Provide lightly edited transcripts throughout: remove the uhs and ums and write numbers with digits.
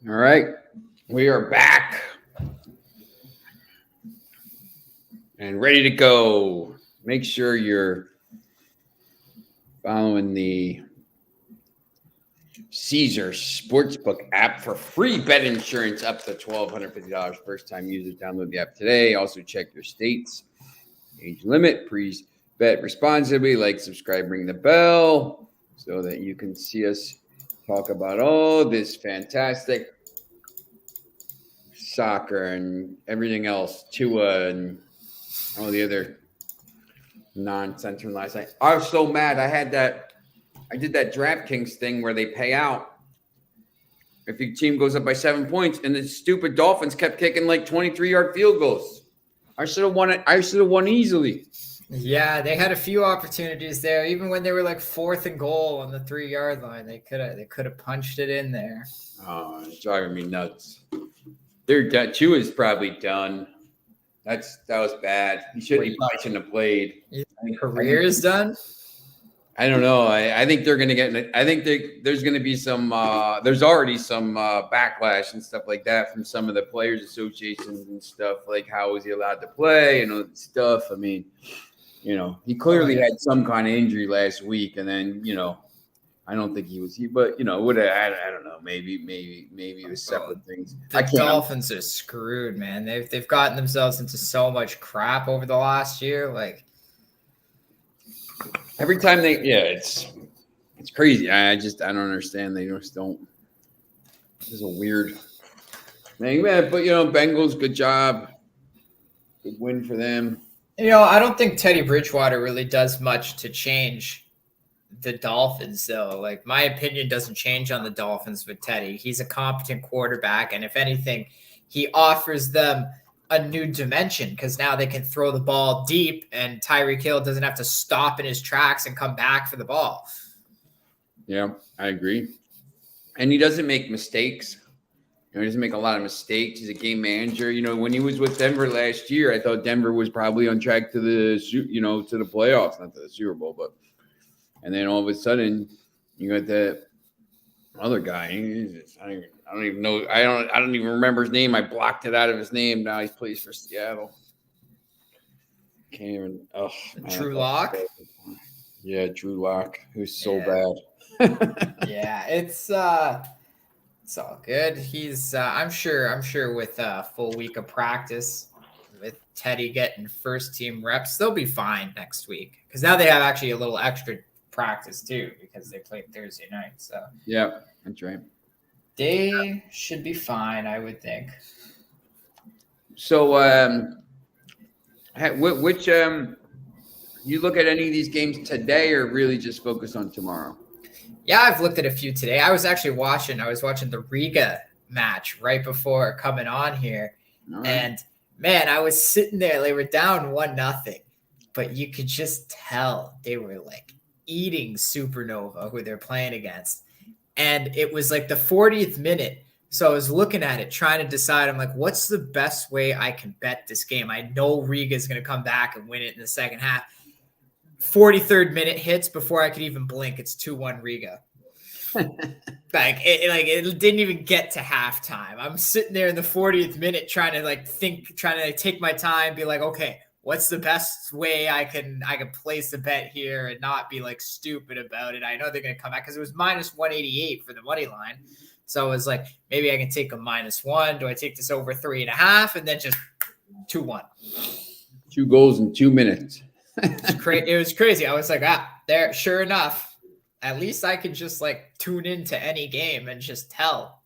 All right, we are back and ready to go. Make sure you're following the Caesar Sportsbook app for free bet insurance up to $1,250. First time users download the app today. Also check your state's age limit. Please bet responsibly. Like, subscribe, ring the bell so that you can see us talk about all this fantastic soccer and everything else, Tua and all the other nonsense from last night. I was so mad. I did that DraftKings thing where they pay out if your team goes up by 7 points, and the stupid Dolphins kept kicking like 23-yard field goals. I should have won it. I should have won easily. Yeah, they had a few opportunities there. Even when they were like 4th and goal on the 3-yard line, they could have punched it in there. Oh, it's driving me nuts. They're done. Tua's probably done. That was bad. He probably shouldn't have played. Career is done. I don't know. I think they're going to get. I think there's going to be some. There's already some backlash and stuff like that from some of the players' associations and stuff. Like, how was he allowed to play and all that stuff? I mean, he clearly had some kind of injury last week, and then I don't think he was. But would have. I don't know. Maybe it was separate things. The Dolphins are screwed, man. They've gotten themselves into so much crap over the last year. Like every time it's crazy. I don't understand. They just don't. This is a weird thing, man. But Bengals, good job. Good win for them. I don't think Teddy Bridgewater really does much to change the Dolphins, though. Like, my opinion doesn't change on the Dolphins with Teddy. He's a competent quarterback, and if anything, he offers them a new dimension because now they can throw the ball deep, and Tyreek Hill doesn't have to stop in his tracks and come back for the ball. Yeah, I agree. And he doesn't make mistakes. He doesn't make a lot of mistakes. He's a game manager. When he was with Denver last year, I thought Denver was probably on track to the to the playoffs, not to the Super Bowl, but. And then all of a sudden, you got that other guy. I don't even know. I don't even remember his name. I blocked it out of his name. Now he plays for Seattle. Can't even. Oh, Drew Lock. Yeah, Drew Lock. Who's so bad. Yeah, it's all good. He's. I'm sure with a full week of practice, with Teddy getting first team reps, they'll be fine next week because now they have actually a little extra practice too because they played Thursday night. So yeah, that's right. They should be fine, I would think. So, which you look at any of these games today, or really just focus on tomorrow? Yeah, I've looked at a few today. I was watching the Riga match right before coming on here, and man, I was sitting there. They were down 1-0, but you could just tell they were like eating Supernova, who they're playing against. And it was like the 40th minute. So I was looking at it, trying to decide, I'm like, what's the best way I can bet this game? I know Riga is going to come back and win it in the second half. 43rd minute hits before I could even blink. It's 2-1 Riga. It didn't even get to halftime. I'm sitting there in the 40th minute trying to take my time, be like, okay, what's the best way I can place a bet here and not be like stupid about it? I know they're going to come back because it was minus 188 for the money line. So I was like, maybe I can take a -1. Do I take this over 3.5 and then just 2-1? 2 goals in 2 minutes. It was crazy. I was like, there, sure enough, at least I can just like tune into any game and just tell.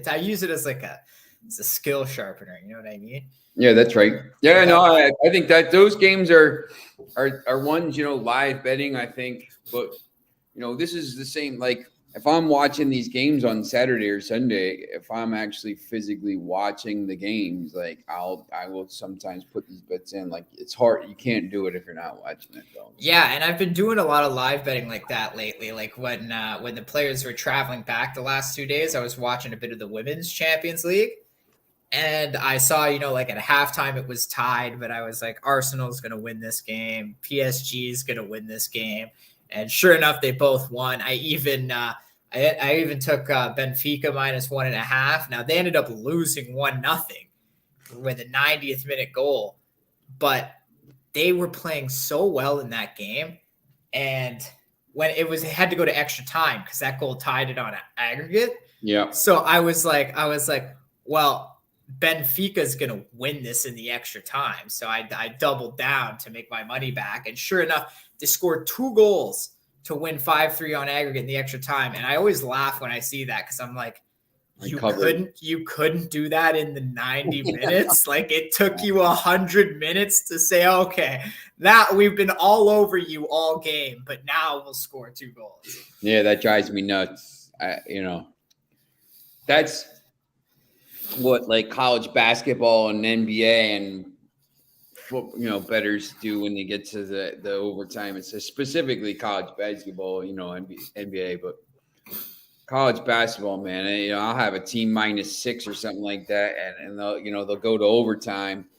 I use it as it's a skill sharpener. You know what I mean? Yeah, that's right. Yeah, no, I think that those games are ones, live betting, I think. But, this is the same. Like, if I'm watching these games on Saturday or Sunday, if I'm actually physically watching the games, like I will sometimes put these bets in. Like, it's hard. You can't do it if you're not watching it, though. Yeah, and I've been doing a lot of live betting like that lately. Like when the players were traveling back the last 2 days, I was watching a bit of the Women's Champions League. And I saw, like at halftime it was tied, but I was like, Arsenal's going to win this game. PSG is going to win this game. And sure enough, they both won. I I even took Benfica -1.5. Now they ended up losing 1-0 with a 90th minute goal, but they were playing so well in that game. And when it had to go to extra time because that goal tied it on aggregate. Yeah. So I was like, well, Benfica's going to win this in the extra time. So I doubled down to make my money back. And sure enough, they scored 2 goals to win 5-3 on aggregate in the extra time. And I always laugh when I see that because I'm like, you couldn't do that in the 90 minutes. Like it took you 100 minutes to say, okay, that we've been all over you all game, but now we'll score 2 goals. Yeah, that drives me nuts. That's what like college basketball and NBA and bettors do when they get to the overtime. It's specifically college basketball, NBA, but college basketball, man. I'll have a team -6 or something like that, and they'll go to overtime,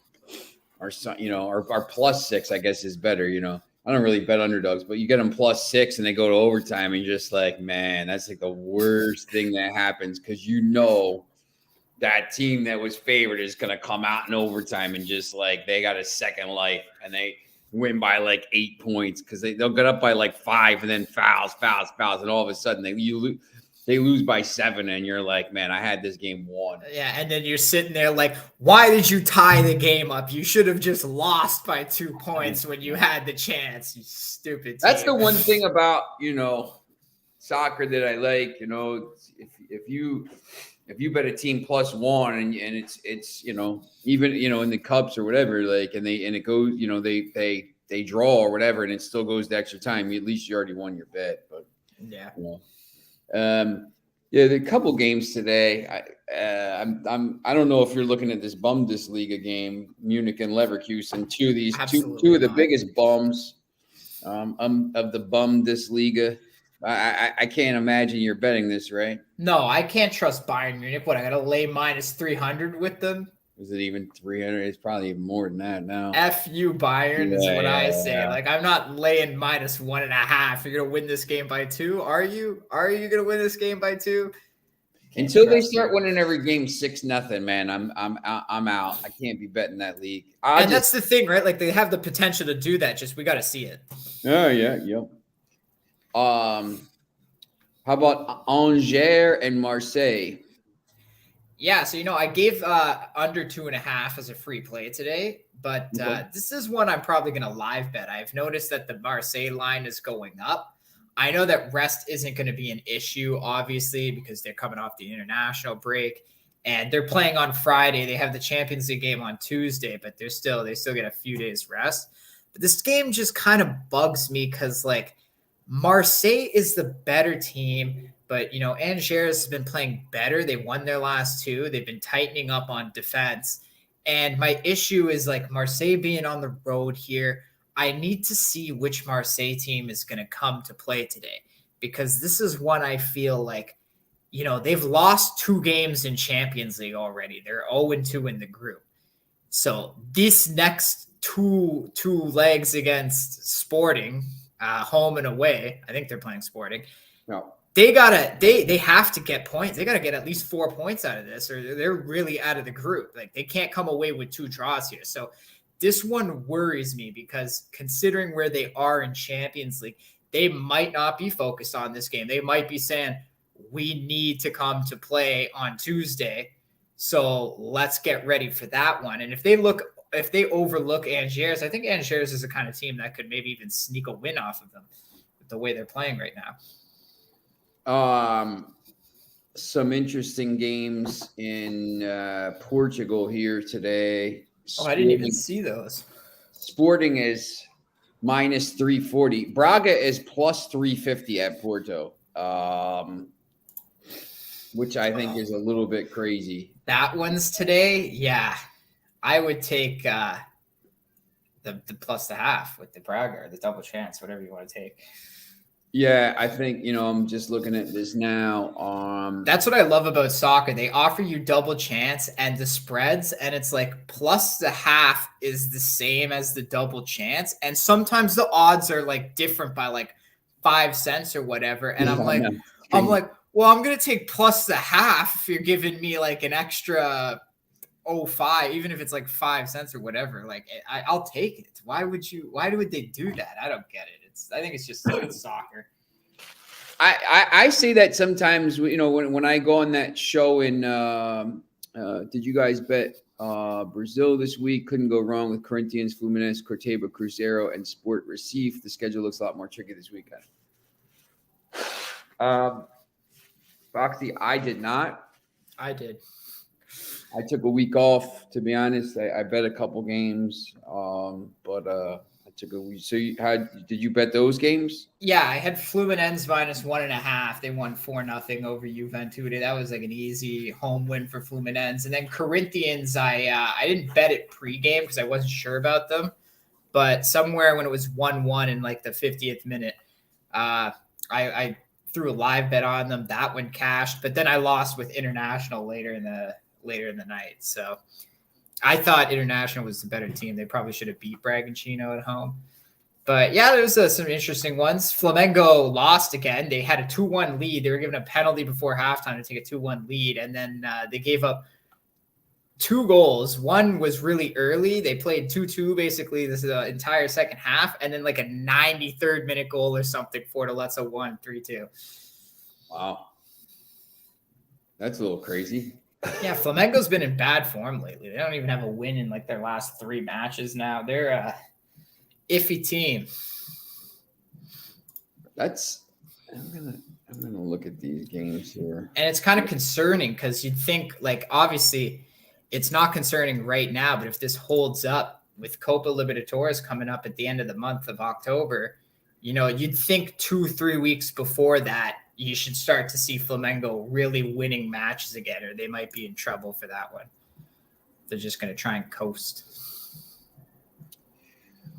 or or +6, I guess is better. I don't really bet underdogs, but you get them +6 and they go to overtime, and you're just like, man, that's like the worst thing that happens because that team that was favored is going to come out in overtime and just like they got a second life and they win by like 8 points because they'll get up by like 5 and then fouls, and all of a sudden they lose by 7 and you're like, man, I had this game won. Yeah, and then you're sitting there like, why did you tie the game up? You should have just lost by 2 points when you had the chance, you stupid team. That's the one thing about, soccer that I like, if you bet a team +1 and it's even in the cups or whatever, like and it goes, they draw or whatever and it still goes to extra time, at least you already won your bet. But yeah. The couple games today. I don't know if you're looking at this Bundesliga game, Munich and Leverkusen, two of the biggest bums of the Bundesliga. I can't imagine you're betting this, right? No, I can't trust Bayern Munich. What, I got to lay -300 with them? Is it even 300? It's probably even more than that now. F you, Bayern, is what I say. Like, I'm not laying -1.5. You're going to win this game by 2? Are you? Are you going to win this game by 2? Until they start winning every game 6-0, man, I'm out. I can't be betting that league. That's the thing, right? Like, they have the potential to do that. Just we got to see it. Oh yeah, yep. How about Angers and Marseille? Yeah, so I gave under 2.5 as a free play today, but this is one I'm probably going to live bet. I've noticed that the Marseille line is going up. I know that rest isn't going to be an issue, obviously, because they're coming off the international break and they're playing on Friday. They have the Champions League game on Tuesday, but they still get a few days rest. But this game just kind of bugs me because like Marseille is the better team. But, Angers has been playing better. They won their last 2. They've been tightening up on defense. And my issue is like Marseille being on the road here. I need to see which Marseille team is going to come to play today because this is one I feel like, they've lost 2 games in Champions League already. They're 0-2 in the group. So this next two legs against Sporting, home and away, I think they're playing Sporting. No. They have to get points. They got to get at least 4 points out of this or they're really out of the group. Like they can't come away with 2 draws here. So this one worries me because considering where they are in Champions League, they might not be focused on this game. They might be saying, we need to come to play on Tuesday. So let's get ready for that one. And if they overlook Angers, I think Angers is the kind of team that could maybe even sneak a win off of them with the way they're playing right now. Some interesting games in Portugal here today. I didn't even see those. Sporting is -340. Braga is +350 at Porto, which I think is a little bit crazy. That one's today. Yeah, I would take the +0.5 with the Braga or the double chance, whatever you want to take. Yeah, I think, I'm just looking at this now. That's what I love about soccer. They offer you double chance and the spreads, and it's like +0.5 is the same as the double chance. And sometimes the odds are like different by like 5 cents or whatever. And I'm like, Well, I'm going to take plus the half if you're giving me like an extra 0.05, even if it's like 5 cents or whatever. Like I'll take it. Why would they do that? I don't get it. I think it's just it's soccer. I say that sometimes, when I go on that show in, did you guys bet Brazil this week? Couldn't go wrong with Corinthians, Fluminense, Corteva, Cruzeiro, and Sport Recife. The schedule looks a lot more tricky this weekend. Foxy, I did not. I did. I took a week off, to be honest. I bet a couple games, but I took a week. So did you bet those games? Yeah, I had Fluminense minus 1.5. They won 4-0 over Juventude. That was like an easy home win for Fluminense. And then Corinthians, I didn't bet it pregame because I wasn't sure about them. But somewhere when it was 1-1 in like the 50th minute, I threw a live bet on them. That one cashed. But then I lost with International later in the night. So I thought International was the better team. They probably should have beat Bragantino at home. But yeah, there was some interesting ones. Flamengo lost again. They had a 2-1 lead. They were given a penalty before halftime to take a 2-1 lead. And then they gave up 2 goals. One was really early. They played 2-2 basically this entire second half. And then like a 93rd minute goal or something. Fortaleza won 3-2. Wow. That's a little crazy. Yeah, Flamengo's been in bad form lately. They don't even have a win in like their last 3 matches now. They're a iffy team. I'm gonna look at these games here. And it's kind of concerning because you'd think, like, obviously it's not concerning right now, but if this holds up with Copa Libertadores coming up at the end of the month of October, you'd think 2-3 weeks before that, you should start to see Flamengo really winning matches again, or they might be in trouble for that one. They're just going to try and coast.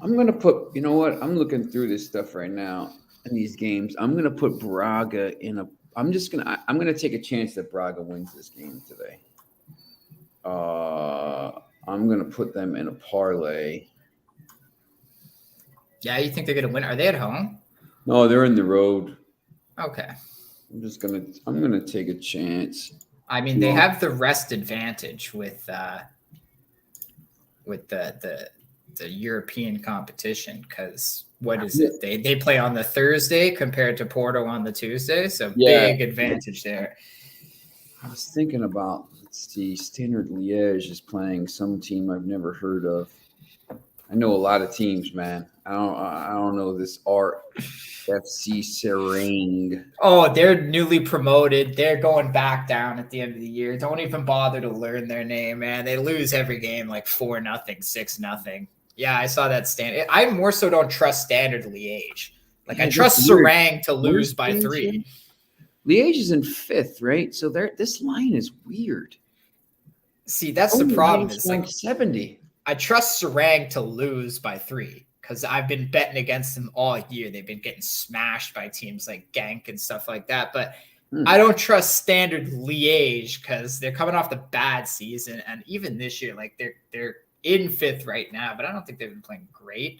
I'm going to put, I'm looking through this stuff right now in these games. I'm going to put Braga I'm going to take a chance that Braga wins this game today. I'm going to put them in a parlay. Yeah, you think they're going to win? Are they at home? No, they're in the road. Okay. I'm gonna take a chance. I mean, they have the rest advantage with the European competition because what is it? They play on the Thursday compared to Porto on the Tuesday, so big advantage there. I was thinking about Standard Liège is playing some team I've never heard of. I know a lot of teams, man. I don't know this RFC Serang. Oh, they're newly promoted. They're going back down at the end of the year. Don't even bother to learn their name, man. They lose every game like 4-0, 6-0. Yeah, I saw that stand. I more so don't trust Standard Liège. Like I trust Serang to lose by 3. Liège is in 5th, right? So this line is weird. See, that's the problem. It's like 70. I trust Serang to lose by 3 because I've been betting against them all year. They've been getting smashed by teams like Genk and stuff like that. But I don't trust Standard Liège because they're coming off the bad season. And even this year, like they're in 5th right now, but I don't think they've been playing great.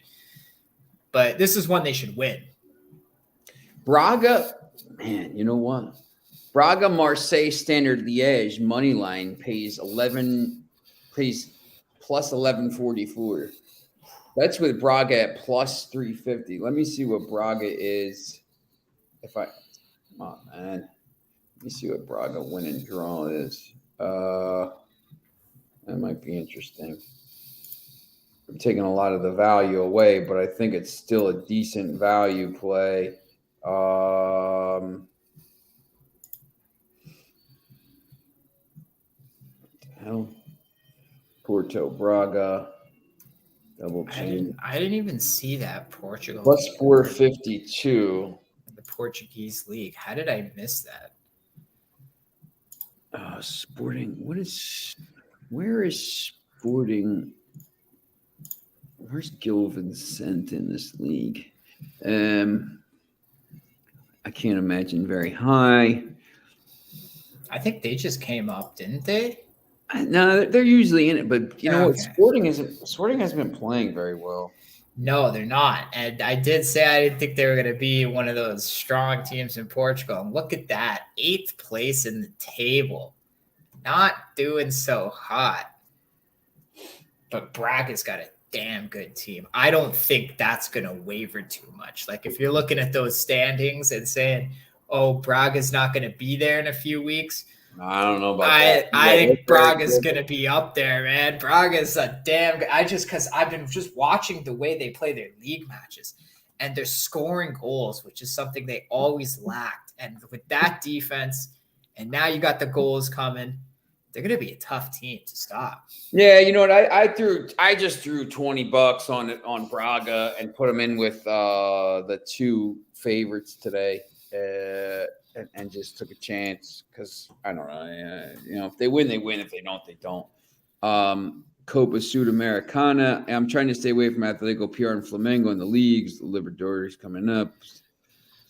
But this is one they should win. Braga, man, you know what? Braga, Marseille, Standard Liège money line pays plus 1144. That's with Braga at plus 350. Let me see what Braga is. Come on, man. Let me see what Braga win and draw is. That might be interesting. I'm taking a lot of the value away, but I think it's still a decent value play. Hell. Porto, Braga, double chain. I didn't even see that Portugal. Plus 452. The Portuguese league. How did I miss that? Sporting. Where is Sporting? Where's Gil Vicente in this league? I can't imagine very high. I think they just came up, didn't they? No, they're usually in it, but you know what? Sporting hasn't been playing very well. No, they're not. And I did say I didn't think they were going to be one of those strong teams in Portugal. And look at that. 8th place in the table. Not doing so hot. But Braga's got a damn good team. I don't think that's going to waver too much. Like if you're looking at those standings and saying, oh, Braga's not going to be there in a few weeks, I don't know about that. I think Braga's going to be up there, man. Braga's a damn good. Because I've been just watching the way they play their league matches, and they're scoring goals, which is something they always lacked. And with that defense, and now you got the goals coming, they're going to be a tough team to stop. Yeah, you know what? I just threw $20 on Braga and put them in with the 2 favorites today. And just took a chance because I don't know. You know, if they win, they win. If they don't, they don't. Copa Sudamericana. I'm trying to stay away from Atletico PR and Flamengo in the leagues. The Libertadores coming up.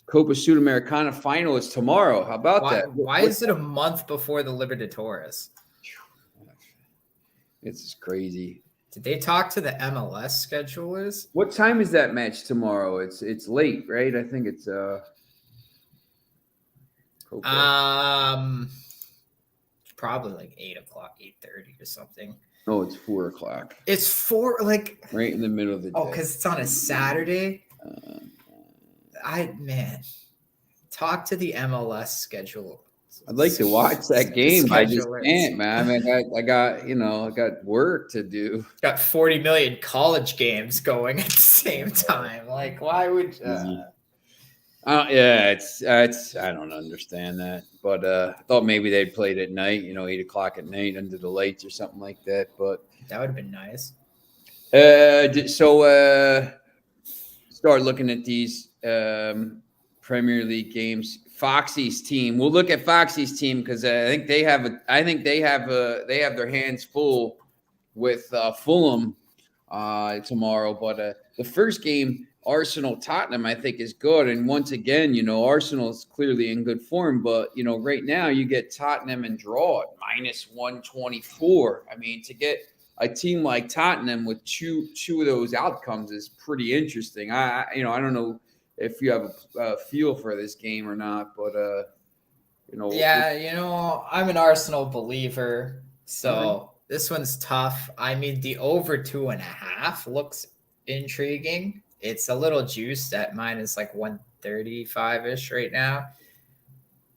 Copa Sudamericana final is tomorrow. How about that? Why is it a month before the Libertadores? It's just crazy. Did they talk to the MLS schedulers? What time is that match tomorrow? It's late, right? I think it's It's probably like 8 o'clock, 8:30 or something. Oh, it's 4 o'clock. It's 4, like right in the middle of the day. Oh, because it's on a Saturday. Talk to the MLS schedule. I'd like to watch that game. I just can't, man. I mean, I got work to do. Got 40 million college games going at the same time. Like, why would? Yeah, it's. I don't understand that, but I thought maybe they'd played at night. 8 o'clock at night under the lights or something like that. But that would have been nice. So start looking at these Premier League games. Foxy's team. We'll look at Foxy's team because I think they have their hands full with Fulham tomorrow. But the first game, Arsenal Tottenham, I think is good. And once again, Arsenal is clearly in good form. But right now you get Tottenham and draw at -124. I mean, to get a team like Tottenham with two of those outcomes is pretty interesting. I don't know if you have a feel for this game or not, but I'm an Arsenal believer, so this one's tough. I mean, the over 2.5 looks intriguing. It's a little juiced at minus like 135-ish right now,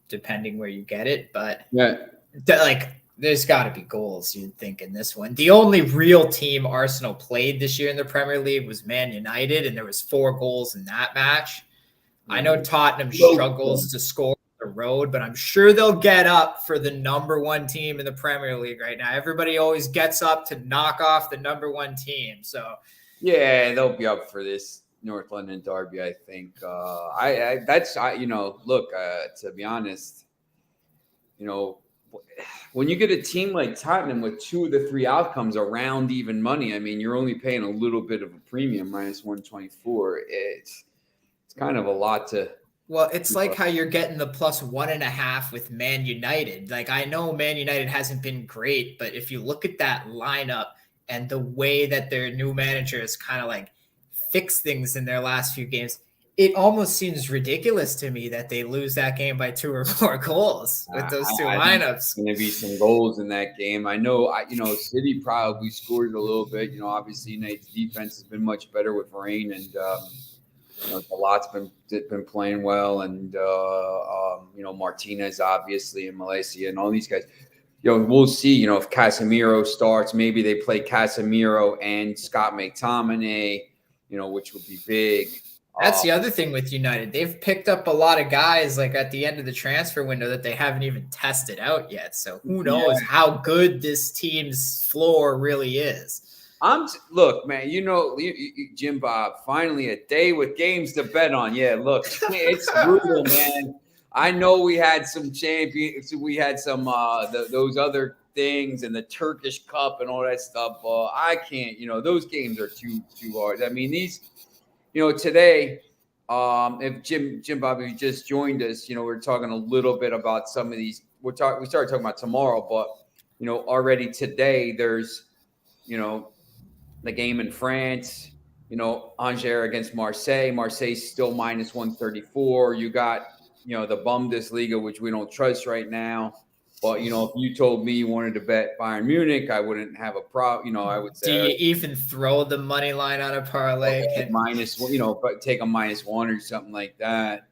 depending where you get it. But there's got to be goals, you'd think, in this one. The only real team Arsenal played this year in the Premier League was Man United, and there was 4 goals in that match. I know Tottenham struggles to score on the road, but I'm sure they'll get up for the number 1 team in the Premier League right now. Everybody always gets up to knock off the number 1 team. So, yeah, they'll be up for this North London derby, I think. To be honest, when you get a team like Tottenham with 2 of the 3 outcomes around even money, I mean, you're only paying a little bit of a premium, -124. It's kind of a lot to. Well, it's like how you're getting the +1.5 with Man United. Like, I know Man United hasn't been great, but if you look at that lineup and the way that their new manager has kind of like fixed things in their last few games, it almost seems ridiculous to me that they lose that game by 2 or more goals with those 2 lineups. Going to be some goals in that game. I know, City probably scored a little bit. Obviously United's defense has been much better with Varane, and a lot's been playing well, and Martinez obviously, and Malaysia and all these guys. We'll see. If Casemiro starts, maybe they play Casemiro and Scott McTominay. Which would be big. That's the other thing with United. They've picked up a lot of guys like at the end of the transfer window that they haven't even tested out yet. So who knows how good this team's floor really is. Look, man, Jim Bob, finally a day with games to bet on. Yeah, look, it's brutal, man. I know we had some champions. We had some those other things and the Turkish Cup and all that stuff. I can't, those games are too hard. I mean, these, today, if Jim Bob, you just joined us, we're talking a little bit about some of these. We started talking about tomorrow, but already today there's, the game in France, Angers against Marseille. Marseille's still minus 134. You got, the Bundesliga, which we don't trust right now. But, if you told me you wanted to bet Bayern Munich, I wouldn't have a problem. I would say. Do you even throw the money line on a parlay? Minus, but take a -1 or something like that.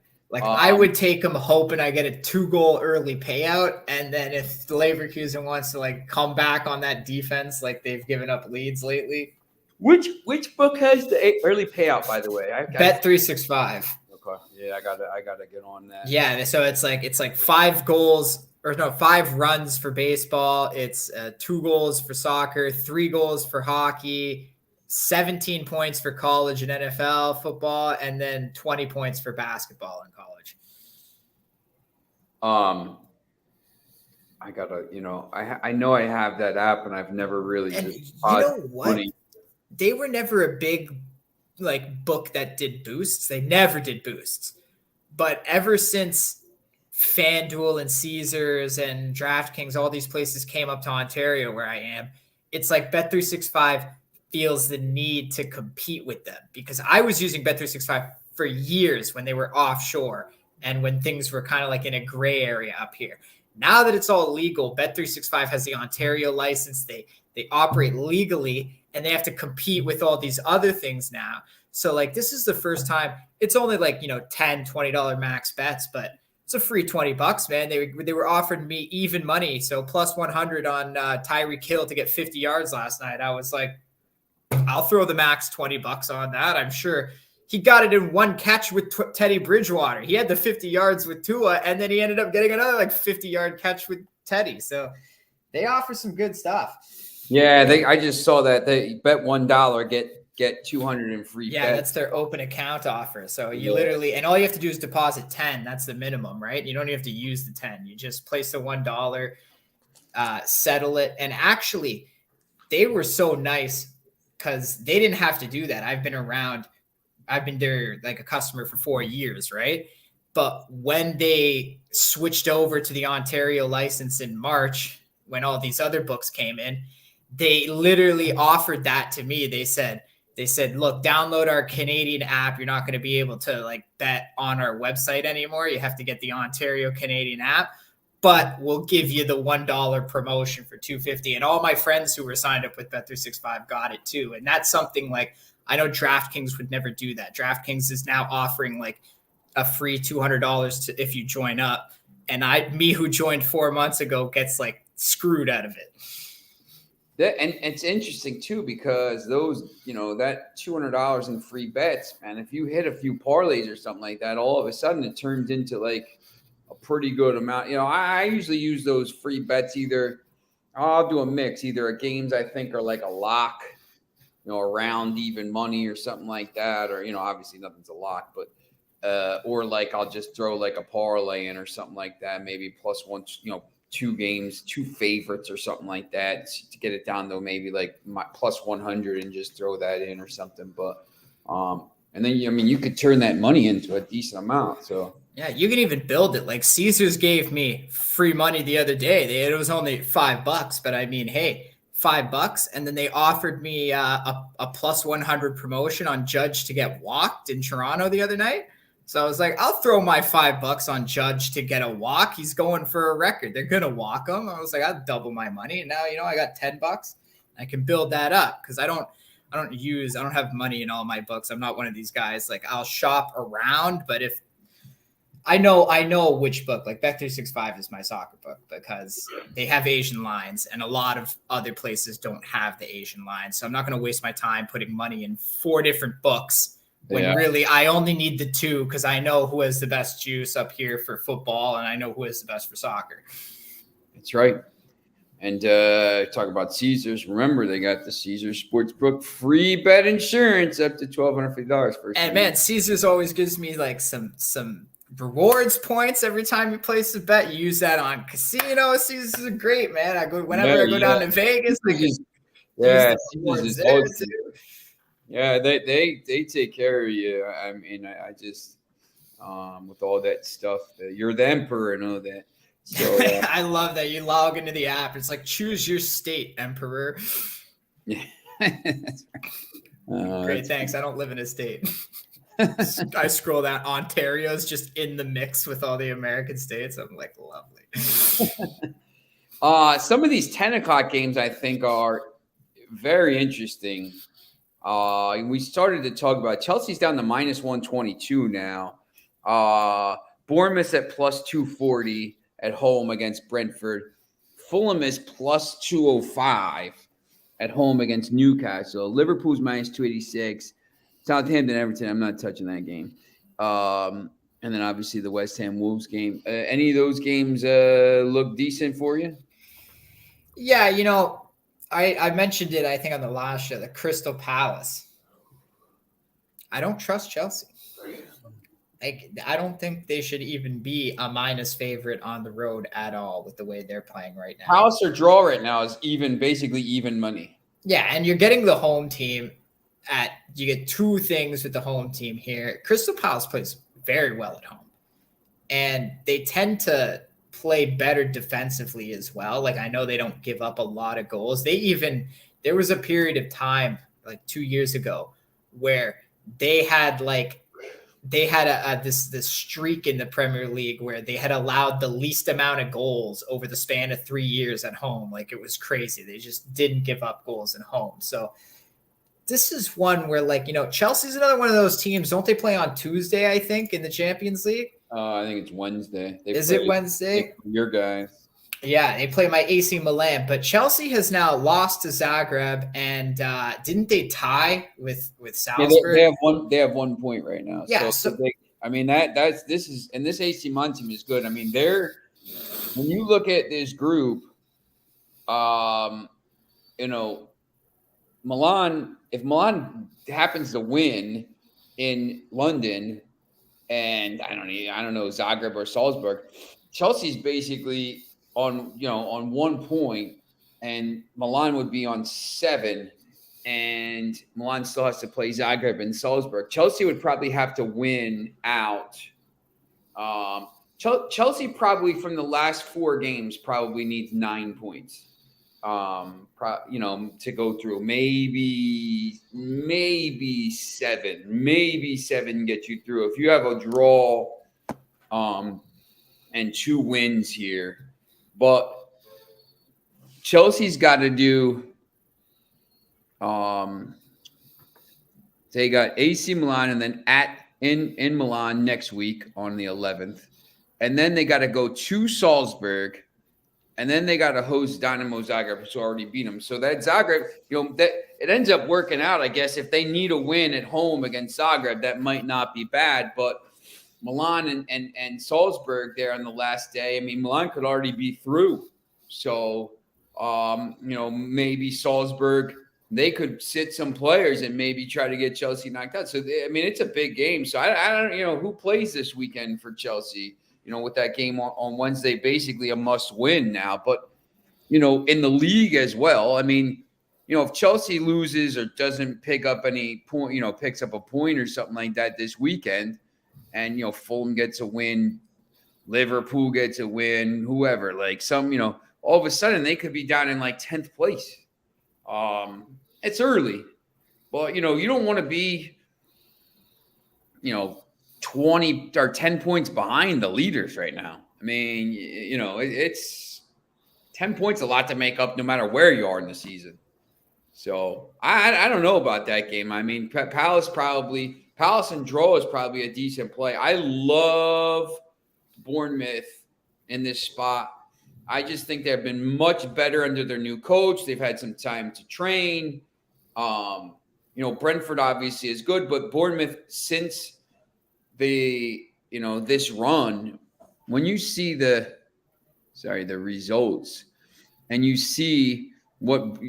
I would take them hoping I get a 2-goal early payout. And then if Leverkusen wants to come back on that defense, like they've given up leads lately. Which book has the early payout, by the way? Bet365. Okay. Yeah, I gotta get on that. Yeah, so it's like 5 goals or no, 5 runs for baseball. It's 2 goals for soccer, 3 goals for hockey, 17 points for college and NFL football, and then 20 points for basketball in college. I gotta, I know I have that app, and I've never really. And you know what? Money. They were never a big book that did boosts. They never did boosts, but ever since FanDuel and Caesars and DraftKings, all these places came up to Ontario where I am, it's like Bet365 feels the need to compete with them, because I was using Bet365 for years when they were offshore and when things were kind of in a gray area up here. Now that it's all legal, Bet365 has the Ontario license. They operate legally, and they have to compete with all these other things now. So this is the first time. It's only $10, $20 max bets, but it's a free $20, man. They were offering me even money. So plus 100 on Tyreek Hill to get 50 yards last night. I was like, I'll throw the max $20 on that. I'm sure he got it in one catch with Teddy Bridgewater. He had the 50 yards with Tua, and then he ended up getting another 50-yard catch with Teddy. So they offer some good stuff. Yeah, I just saw that they bet $1 get 200 in free. Yeah, bets. That's their open account offer. So you literally, and all you have to do is deposit 10. That's the minimum, right? You don't even have to use the 10. You just place the $1, settle it. And actually, they were so nice because they didn't have to do that. I've been there a customer for 4 years, right? But when they switched over to the Ontario license in March, when all these other books came in, they literally offered that to me. They said, look, download our Canadian app. You're not going to be able to bet on our website anymore. You have to get the Ontario Canadian app, but we'll give you the $1 promotion for $2.50. And all my friends who were signed up with Bet365 got it too. And that's something I know DraftKings would never do that. DraftKings is now offering a free $200 if you join up. And me who joined 4 months ago gets screwed out of it. And it's interesting too, because those, that $200 in free bets, man, if you hit a few parlays or something like that, all of a sudden it turns into a pretty good amount. I usually use those free bets. I'll do a mix, either a games I think are a lock, around even money or something like that. Or, obviously nothing's a lock, but, or I'll just throw a parlay in or something like that. Maybe +1, 2 games, 2 favorites or something like that to get it down to maybe my +100 and just throw that in or something. But, and then, you could turn that money into a decent amount. So yeah, you can even build it. Caesars gave me free money the other day. It was only $5, but hey, $5. And then they offered me a +100 promotion on Judge to get walked in Toronto the other night. So I was I'll throw my $5 on Judge to get a walk. He's going for a record. They're going to walk him. I was I'll double my money. And now, I got $10. I can build that up because I don't have money in all my books. I'm not one of these guys. I'll shop around, but if I know which book, Bet365 is my soccer book because they have Asian lines and a lot of other places don't have the Asian lines. So I'm not going to waste my time putting money in 4 different books when really I only need the 2 because I know who has the best juice up here for football and I know who is the best for soccer. That's right. And talk about Caesars. Remember, they got the Caesars Sportsbook free bet insurance up to $1,250 for. And man, Caesars always gives me some rewards points every time you place a bet. You use that on casino. Caesars is great, man. I go down to Vegas. Caesars is awesome. Yeah, they take care of you. I just with all that stuff, you're the emperor and all that. So I love that you log into the app. It's choose your state, emperor. Yeah, that's right. Great, thanks. I don't live in a state. I scroll down. Ontario's just in the mix with all the American states. I'm like, lovely. Some of these 10 o'clock games I think are very interesting. We started to talk about Chelsea's down to minus 122 now. Bournemouth at plus 240 at home against Brentford. Fulham is plus 205 at home against Newcastle. Liverpool's minus 286. Southampton, Everton, I'm not touching that game. And then obviously the West Ham Wolves game. Any of those games look decent for you? Yeah, I mentioned it, I think, on the last show, the Crystal Palace. I don't trust Chelsea. I don't think they should even be a minus favorite on the road at all with the way they're playing right now. Palace or draw right now is basically even money. Yeah, and you're getting the home team you get two things with the home team here. Crystal Palace plays very well at home, and they tend to play better defensively as well. Like, I know they don't give up a lot of goals. There was a period of time like 2 years ago where they had this streak in the Premier League where they had allowed the least amount of goals over the span of 3 years at home. Like, it was crazy. They just didn't give up goals at home. So this is one where, Chelsea's another one of those teams. Don't they play on Tuesday, I think, in the Champions League? I think it's Wednesday. Is it Wednesday? Your guys. Yeah, they play my AC Milan. But Chelsea has now lost to Zagreb, and didn't they tie with Salzburg? Yeah, they have 1 point right now. Yeah, this AC Milan team is good. I mean, when you look at this group, Milan, if Milan happens to win in London, and I don't know, Zagreb or Salzburg, Chelsea's basically on 1 point, and Milan would be on 7, and Milan still has to play Zagreb and Salzburg. Chelsea would probably have to win out. Chelsea probably from the last 4 games probably needs 9 points. To go through, maybe 7, get you through. If you have a draw, and 2 wins here, but Chelsea's got to do. They got AC Milan and then in Milan next week on the 11th, and then they got to go to Salzburg. And then they got to host Dynamo Zagreb, who already beat them. So that Zagreb, that it ends up working out, I guess. If they need a win at home against Zagreb, that might not be bad. But Milan and Salzburg there on the last day, I mean, Milan could already be through. So, maybe Salzburg, they could sit some players and maybe try to get Chelsea knocked out. So, it's a big game. So, I don't, who plays this weekend for Chelsea? With that game on Wednesday, basically a must win now. But, in the league as well, if Chelsea loses or doesn't pick up any point, picks up a point or something like that this weekend, and, Fulham gets a win, Liverpool gets a win, whoever, all of a sudden they could be down in 10th place. It's early, but, you don't want to be, 20 or 10 points behind the leaders right now. It's 10 points a lot to make up no matter where you are in the season. So I don't know about that game. Palace and draw is probably a decent play. I love Bournemouth in this spot. I just think they've been much better under their new coach. They've had some time to train. Brentford obviously is good, but Bournemouth, since this run, when you see the results and you see what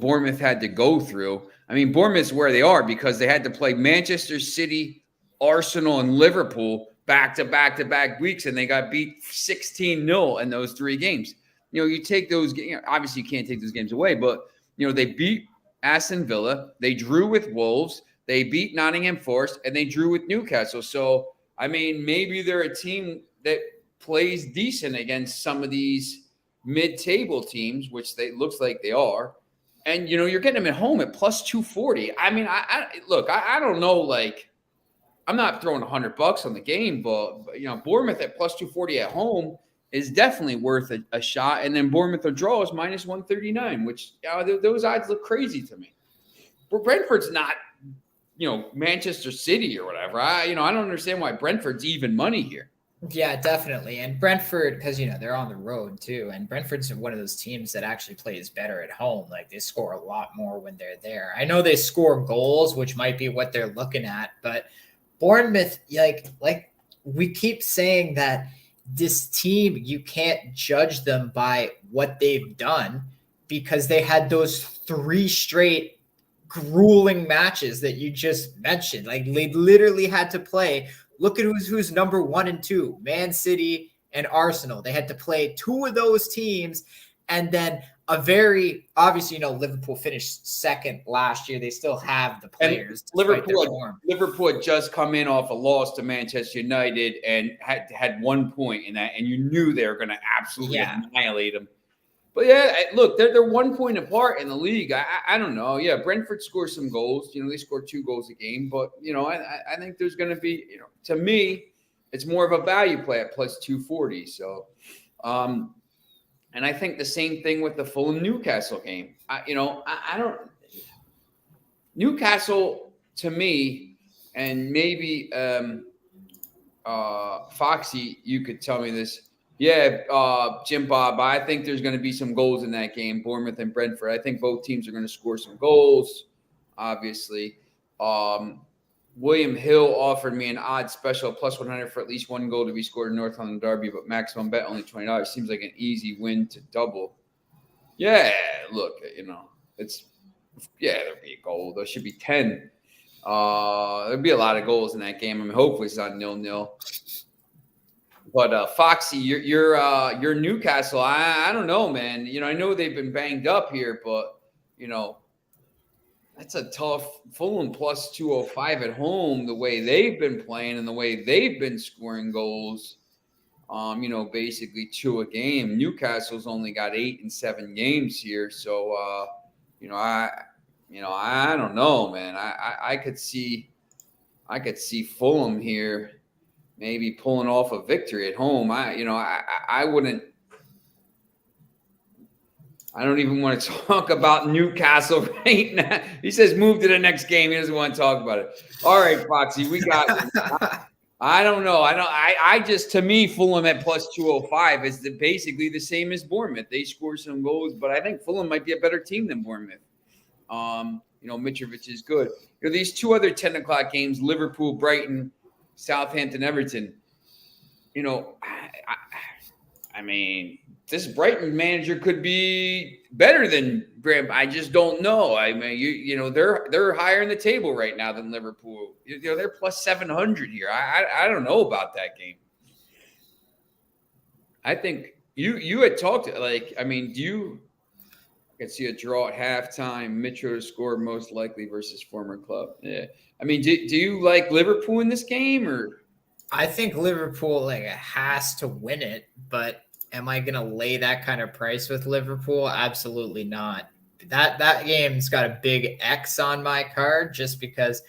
Bournemouth had to go through. Bournemouth's where they are because they had to play Manchester City, Arsenal, and Liverpool back to back weeks, and they got beat 16-0 in those 3 games. You take those, obviously you can't take those games away, but they beat Aston Villa, they drew with Wolves, they beat Nottingham Forest, and they drew with Newcastle. So, maybe they're a team that plays decent against some of these mid-table teams, which looks like they are. And, you're getting them at home at plus 240. I mean, I don't know, like, I'm not throwing $100 on the game, but Bournemouth at plus 240 at home is definitely worth a shot. And then Bournemouth or draw is minus 139, which those odds look crazy to me. But Brentford's not, Manchester City or whatever. I don't understand why Brentford's even money here. Yeah, definitely. And Brentford, because, they're on the road too. And Brentford's one of those teams that actually plays better at home. Like, they score a lot more when they're there. I know they score goals, which might be what they're looking at. But Bournemouth, like we keep saying that this team, you can't judge them by what they've done because they had those 3 straight grueling matches that you just mentioned. Like, they literally had to play. Look at who's number 1 and 2, Man City and Arsenal. They had to play 2 of those teams. And then obviously, Liverpool finished second last year. They still have the players. Liverpool had just come in off a loss to Manchester United and had 1 point in that. And you knew they were going to absolutely annihilate them. But yeah, look, they're 1 point apart in the league. I don't know. Yeah, Brentford scores some goals. They score 2 goals a game. But, I think there's going to be, to me, it's more of a value play at plus 240. So, and I think the same thing with the Fulham Newcastle game. I don't. Newcastle, to me, and maybe Foxy, you could tell me this. Yeah, Jim Bob, I think there's going to be some goals in that game, Bournemouth and Brentford. I think both teams are going to score some goals, obviously. William Hill offered me an odd special, plus 100 for at least 1 goal to be scored in North London Derby, but maximum bet only $20. Seems like an easy win to double. Yeah, look, there'll be a goal. There should be 10. There'll be a lot of goals in that game. I mean, hopefully it's not 0-0. But Foxy, you're Newcastle. I don't know, man. I know they've been banged up here, but that's a tough. Fulham plus 205 at home. The way they've been playing and the way they've been scoring goals, basically 2 a game. Newcastle's only got 8 in 7 games here, so I don't know, man. I could see Fulham here. Maybe pulling off a victory at home. I wouldn't. I don't even want to talk about Newcastle right now. He says move to the next game. He doesn't want to talk about it. All right, Foxy, we got it. I don't know. To me, Fulham at plus 205 is basically the same as Bournemouth. They score some goals, but I think Fulham might be a better team than Bournemouth. Mitrovic is good. These 2 other 10 o'clock games, Liverpool, Brighton, Southampton, Everton. I mean, this Brighton manager could be better than Bram. I just don't know. I mean, they're higher in the table right now than Liverpool. They're plus 700 here. I don't know about that game. I think you had talked I could see a draw at halftime. Mitro to score most likely versus former club. Yeah. I mean, do you like Liverpool in this game or? I think Liverpool has to win it, but am I going to lay that kind of price with Liverpool? Absolutely not. That game's got a big X on my card just because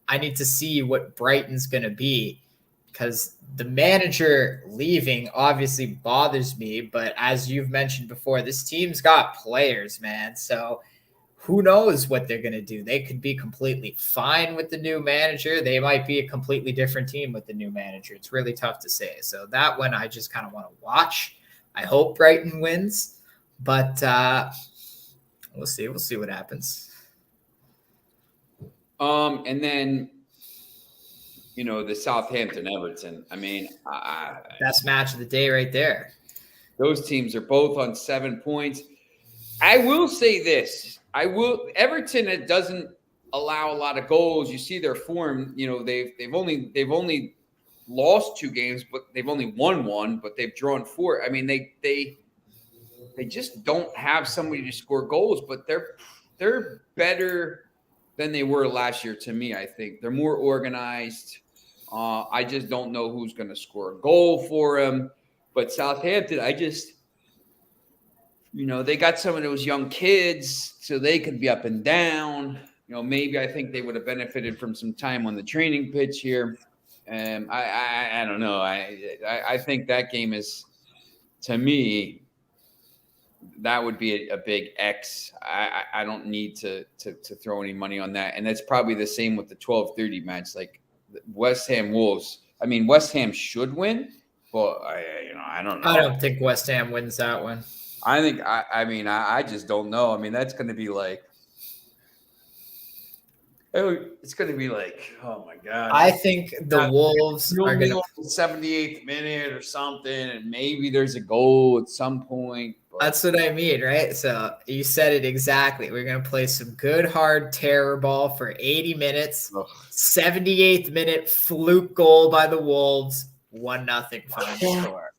I need to see what Brighton's going to be, because the manager leaving obviously bothers me. But as you've mentioned before, this team's got players, man. So who knows what they're going to do? They could be completely fine with the new manager. They might be a completely different team with the new manager. It's really tough to say. So that one I just kind of want to watch. I hope Brighton wins, but we'll see. We'll see what happens. And then, the Southampton Everton. I mean, best match of the day right there. Those teams are both on 7 points. I will say this. Everton, it doesn't allow a lot of goals. You see their form. They've only lost 2 games, but they've only won 1. But they've drawn 4. I mean, they just don't have somebody to score goals. But they're better than they were last year. To me, I think they're more organized. I just don't know who's going to score a goal for them. But Southampton, they got some of those young kids so they could be up and down. Maybe I think they would have benefited from some time on the training pitch here. And I don't know. I think that game is, to me, that would be a big X. I don't need to throw any money on that. And that's probably the same with the 12:30 match. Like West Ham Wolves. I mean, West Ham should win, but I don't know. I don't think West Ham wins that one. I think I just don't know. I mean, that's going to be like, it's going to be like, oh my God. I think the Wolves are going to 78th minute or something, and maybe there's a goal at some point. But that's what I mean, right? So you said it exactly. We're going to play some good, hard terror ball for 80 minutes. Ugh. 78th minute fluke goal by the Wolves. 1-0 final score.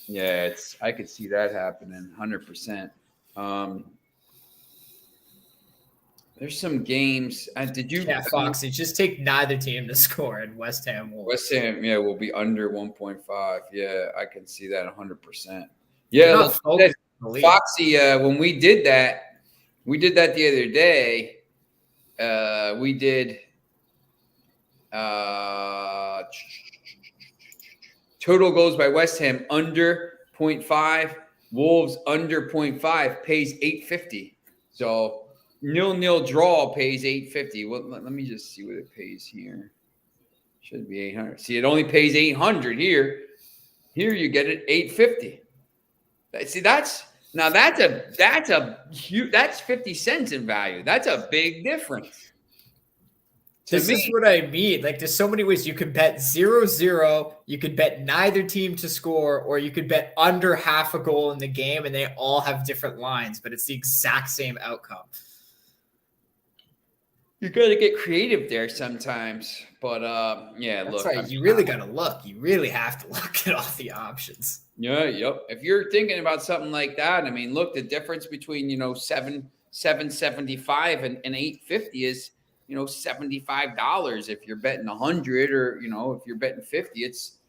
Yeah, I could see that happening 100%. There's some games. Did you? Yeah, Foxy, just take neither team to score in West Ham Wolves. West Ham, yeah, will be under 1.5. Yeah, I can see that 100%. Yeah, Foxy. When we did that the other day. We did total goals by West Ham under 0.5. Wolves under 0.5 pays $8.50. So 0-0 draw pays $8.50. Well, let me just see what it pays here. Should be $800. See, it only pays $800 here. Here you get it $8.50. See, that's huge. That's 50 cents in value. That's a big difference. This is what I mean. Like, there's so many ways you could bet 0-0. You could bet neither team to score, or you could bet under half a goal in the game, and they all have different lines, but it's the exact same outcome. You got to get creative there sometimes. But, yeah, that's look. Right. You really got to look. You really have to look at all the options. Yeah, yep. If you're thinking about something like that, I mean, look, the difference between, $7.75 and $8.50 is, $75 if you're betting 100, or, if you're betting 50, it's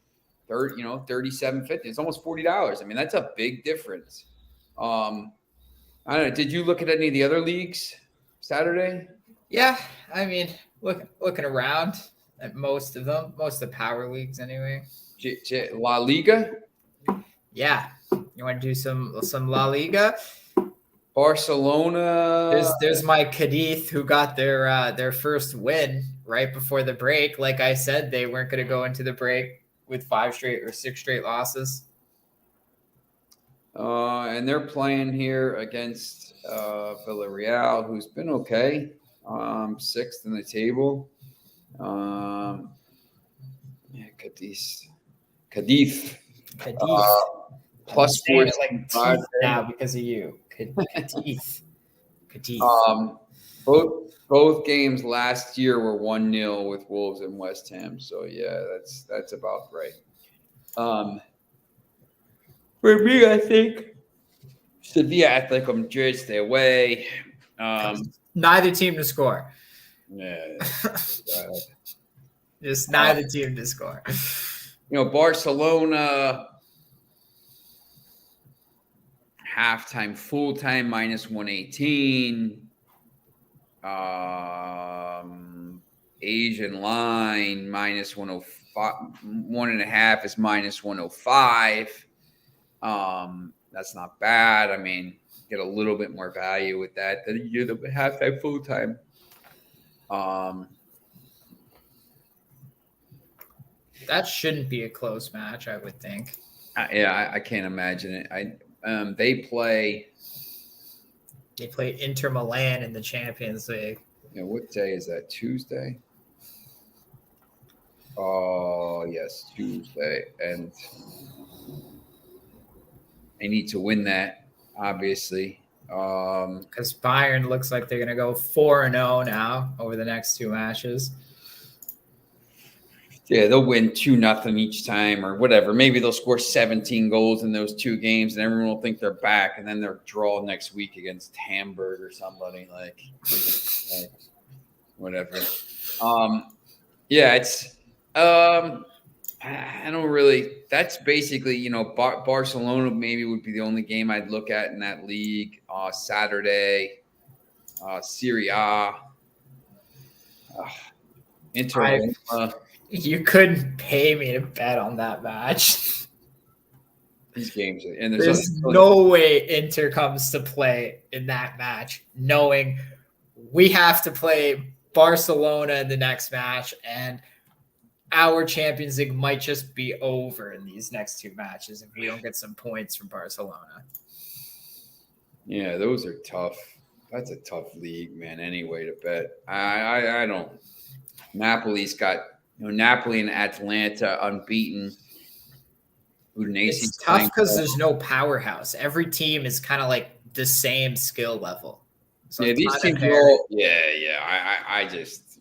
$37.50. It's almost $40. I mean, that's a big difference. I don't know. Did you look at any of the other leagues Saturday? Yeah, I mean, looking around at most of them, most of the power leagues anyway. La Liga? Yeah. You want to do some La Liga? Barcelona. There's my Cadiz, who got their first win right before the break. Like I said, they weren't going to go into the break with 5 straight or 6 straight losses. And they're playing here against Villarreal, who's been okay. 6th in the table. Yeah, Cadiz. Plus 4 like now because of you. Cadiz. Both games last year were 1-0 with Wolves and West Ham. So yeah, that's about right. For me, I think Sevilla, Atletico Madrid, stay away. Neither team to score. Yeah. Just neither team to score. Barcelona halftime, full time -118. Asian line -105. 1.5 is -105. That's not bad. I mean, get a little bit more value with that than you do the halftime, full time. That shouldn't be a close match, I would think. I can't imagine it. They play Inter Milan in the Champions League. What day is that? Tuesday? Oh, yes, Tuesday. And they need to win that, obviously. Because Bayern looks like they're going to go 4-0 now over the next 2 matches. Yeah, they'll win 2-0 each time or whatever. Maybe they'll score 17 goals in those 2 games, and everyone will think they're back, and then they'll draw next week against Hamburg or somebody like whatever. Yeah, it's I don't really. That's basically, Barcelona maybe would be the only game I'd look at in that league. Saturday, Serie A, Inter. You couldn't pay me to bet on that match. These games, and there's no way Inter comes to play in that match, knowing we have to play Barcelona in the next match, and our Champions League might just be over in these next two matches if we don't get some points from Barcelona. Yeah, those are tough. That's a tough league, man. Anyway to bet. I don't. Napoli's got Napoli and Atalanta unbeaten. Udinese. It's tough because there's no powerhouse. Every team is kind of like the same skill level. So yeah, these teams are all. Yeah. I just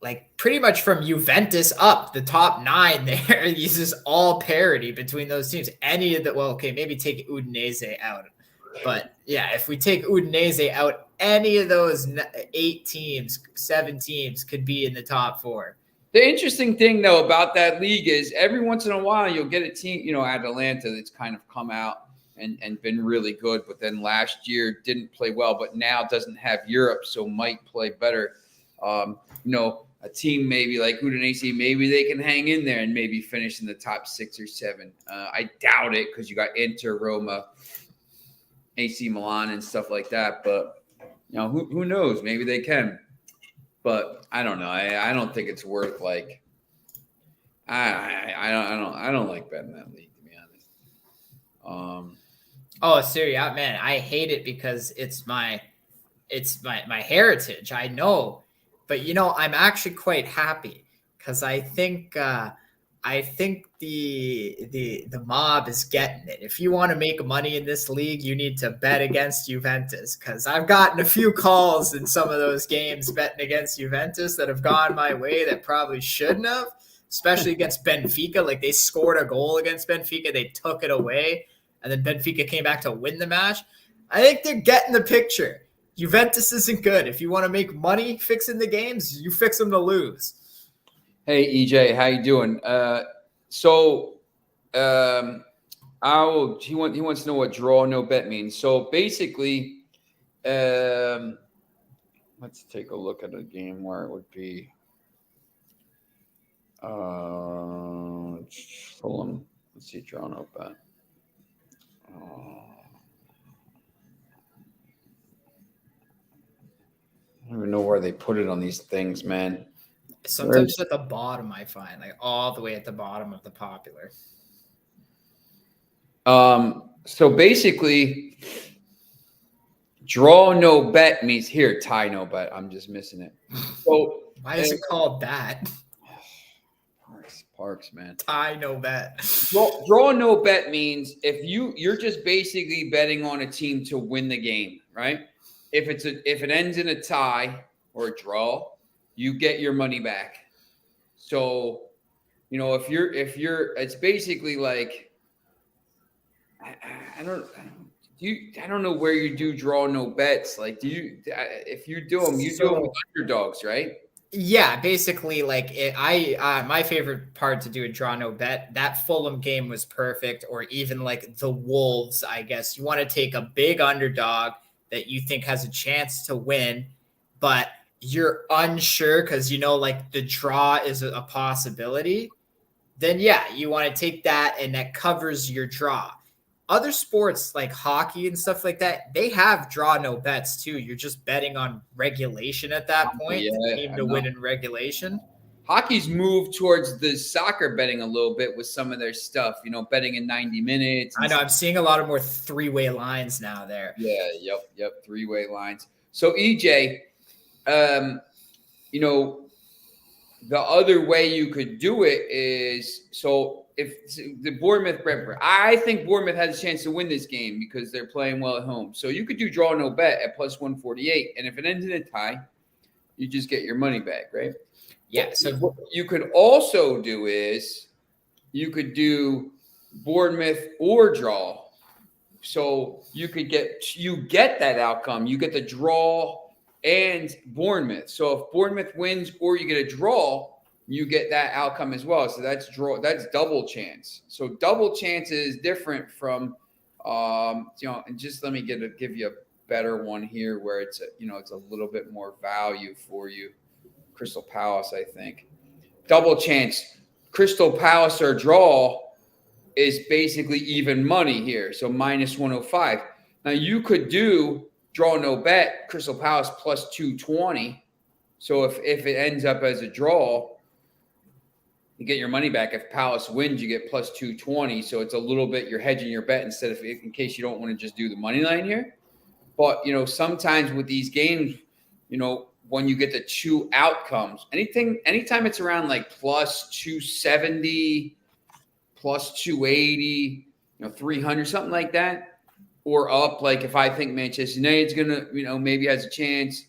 like pretty much from Juventus up, the top 9 there. This is all parity between those teams. Any of the maybe take Udinese out, but yeah, if we take Udinese out, any of those 8 teams, 7 teams could be in the top 4. The interesting thing, though, about that league is every once in a while you'll get a team, Atalanta, that's kind of come out and been really good, but then last year didn't play well, but now doesn't have Europe, so might play better. A team maybe like Udinese, maybe they can hang in there and maybe finish in the top 6 or 7. I doubt it because you got Inter, Roma, AC Milan, and stuff like that. But who knows? Maybe they can. But I don't know. I don't think it's worth like. I don't like betting that league, to be honest. Serie A, man, I hate it because it's my heritage. I know, but I'm actually quite happy because I think the mob is getting it. If you want to make money in this league, you need to bet against Juventus, because I've gotten a few calls in some of those games betting against Juventus that have gone my way that probably shouldn't have, especially against Benfica. Like, they scored a goal against Benfica, they took it away, and then Benfica came back to win the match. I think they're getting the picture. Juventus isn't good. If you want to make money fixing the games, you fix them to lose. Hey, EJ, how you doing? He wants to know what draw no bet means. So basically, let's take a look at a game where it would be Fulham. Let's see, draw no bet. I don't even know where they put it on these things, man. Sometimes at the bottom, I find, like all the way at the bottom of the popular. So basically, draw no bet means here, tie no bet. I'm just missing it. So why is it called that? Parks, man. Tie no bet. Draw no bet means if you're just basically betting on a team to win the game, right? If it ends in a tie or a draw, you get your money back. So, if you're, it's basically like, I don't know where you do draw no bets. Like, if you do them, do them with underdogs, right? Yeah, basically, like my favorite part to do a draw no bet, that Fulham game was perfect, or even like the Wolves, I guess. You want to take a big underdog that you think has a chance to win, but you're unsure because like the draw is a possibility, then yeah, you want to take that, and that covers your draw. Other sports like hockey and stuff like that, they have draw no bets too. You're just betting on regulation at that point, the team to win in regulation. Hockey's moved towards the soccer betting a little bit with some of their stuff, betting in 90 minutes. I know, I'm seeing a lot of more 3-way lines now there. Yeah, yep, 3-way lines. So EJ, the other way you could do it is, so if the Bournemouth-Brentford, I think Bournemouth has a chance to win this game because they're playing well at home. So you could do draw no bet at plus 148, and if it ends in a tie, you just get your money back, right? Yeah. So what you could also do is you could do Bournemouth or draw. So you get that outcome. You get the draw and Bournemouth. So if Bournemouth wins or you get a draw, you get that outcome as well. So that's double chance. So double chance is different from, and just let me give you a better one here where it's a little bit more value for you. Crystal Palace, I think. Double chance, Crystal Palace or draw is basically even money here. So minus 105. Now you could do draw no bet, Crystal Palace plus 220. So if it ends up as a draw, you get your money back. If Palace wins, you get plus 220. So it's a little bit, you're hedging your bet instead of, in case you don't want to just do the money line here. But, sometimes with these games, when you get the two outcomes, anytime it's around like plus 270, plus 280, 300, something like that, or up, like if I think Manchester United's going to, maybe has a chance,